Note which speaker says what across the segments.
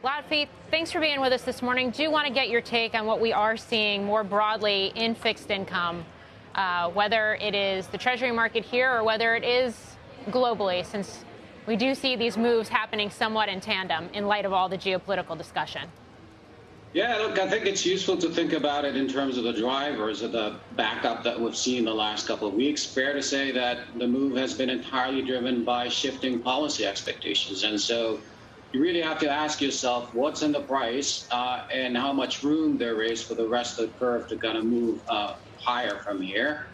Speaker 1: Lotfi, thanks for being with us this morning. Do want to get your take on what we are seeing more broadly in fixed income, whether it is the Treasury market here or whether it is globally, since we do see these moves happening somewhat in tandem in light of all the geopolitical discussion.
Speaker 2: Yeah, look, I think it's useful to think about it in terms of the drivers of the backup that we've seen the last couple of weeks. Fair to say that the move has been entirely driven by shifting policy expectations. And so you really have to ask yourself what's in the price and how much room there is for the rest of the curve to kind of move higher from here.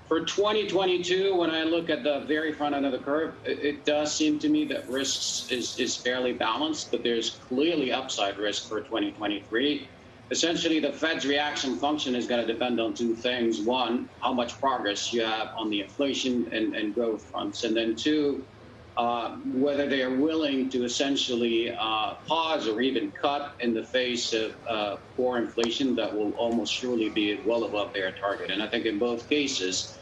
Speaker 2: For 2022, when I look at the very front end of the curve, it does seem to me that risks is fairly balanced, but there's clearly upside risk for 2023. Essentially, the Fed's reaction function is going to depend on two things. One, how much progress you have on the inflation and growth fronts. And then two, whether they are willing to essentially pause or even cut in the face of core inflation that will almost surely be well above their target. And I think in both cases,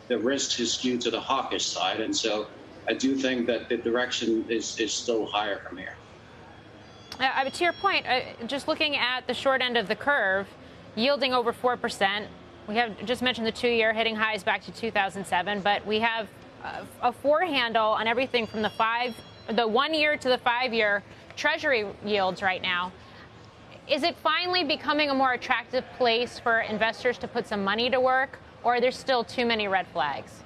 Speaker 2: the risk is skewed to the hawkish side. And so I do think that the direction is still higher from here.
Speaker 1: To your point, just looking at the short end of the curve, yielding over 4%. We have just mentioned the 2-year hitting highs back to 2007, but we have a 4 handle on everything from the 1 year to the 5-year Treasury yields right now. Is it finally becoming a more attractive place for investors to put some money to work, or are there still too many red flags?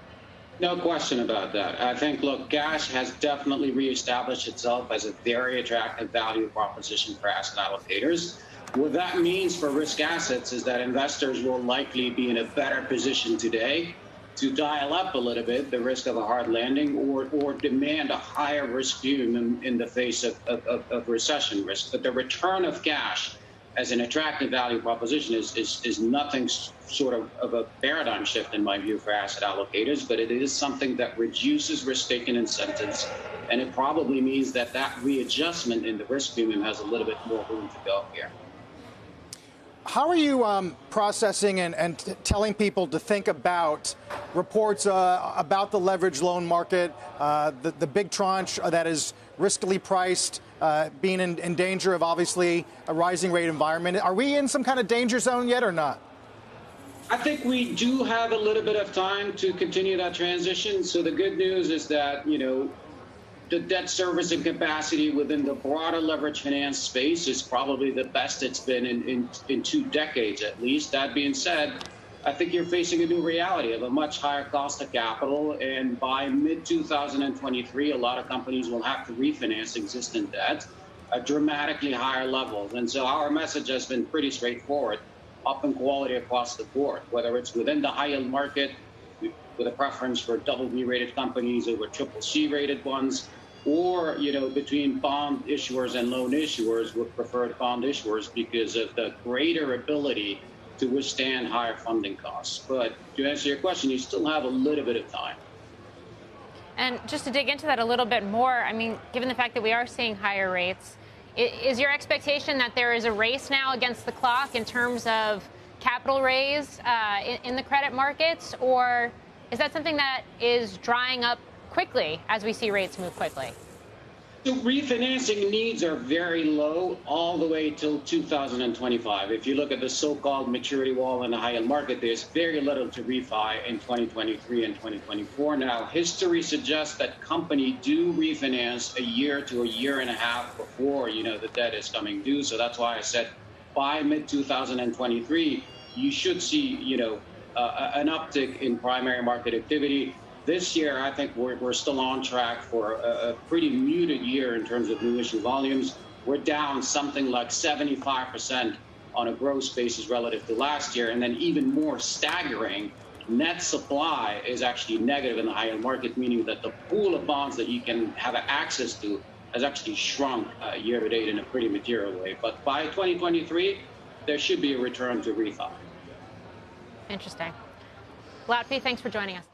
Speaker 2: No question about that. I think, look, cash has definitely reestablished itself as a very attractive value proposition for asset allocators. What that means for risk assets is that investors will likely be in a better position today to dial up a little bit the risk of a hard landing or demand a higher risk view in the face of recession risk. But the return of cash as an attractive value proposition is nothing sort of a paradigm shift, in my view, for asset allocators, but it is something that reduces risk-taking incentives, and it probably means that readjustment in the risk premium has a little bit more room to go here.
Speaker 3: How are you processing and telling people to think about reports about the leveraged loan market, the big tranche that is riskily priced, being in danger of obviously a rising rate environment? Are we in some kind of danger zone yet or not?
Speaker 2: I think we do have a little bit of time to continue that transition. So the good news is that, the debt servicing capacity within the broader leverage finance space is probably the best it's been in 2 decades at least. That being said, I think you're facing a new reality of a much higher cost of capital. And by mid-2023, a lot of companies will have to refinance existing debt at dramatically higher levels. And so our message has been pretty straightforward, up in quality across the board, whether it's within the high yield market with a preference for BB rated companies over CCC rated ones, or between bond issuers and loan issuers with preferred bond issuers because of the greater ability to withstand higher funding costs. But to answer your question, you still have a little bit of time.
Speaker 1: And just to dig into that a little bit more, I mean, given the fact that we are seeing higher rates, is your expectation that there is a race now against the clock in terms of capital raise in the credit markets, or is that something that is drying up quickly as we see rates move quickly?
Speaker 2: So refinancing needs are very low all the way till 2025. If you look at the so-called maturity wall in the high-yield market, there's very little to refi in 2023 and 2024. Now, history suggests that companies do refinance a year to a year and a half before, the debt is coming due. So that's why I said by mid-2023, you should see, an uptick in primary market activity. This year, I think we're still on track for a pretty muted year in terms of new issue volumes. We're down something like 75% on a gross basis relative to last year. And then even more staggering, net supply is actually negative in the high-yield market, meaning that the pool of bonds that you can have access to has actually shrunk year to date in a pretty material way. But by 2023, there should be a return to refi.
Speaker 1: Interesting. Lotfi, thanks for joining us today.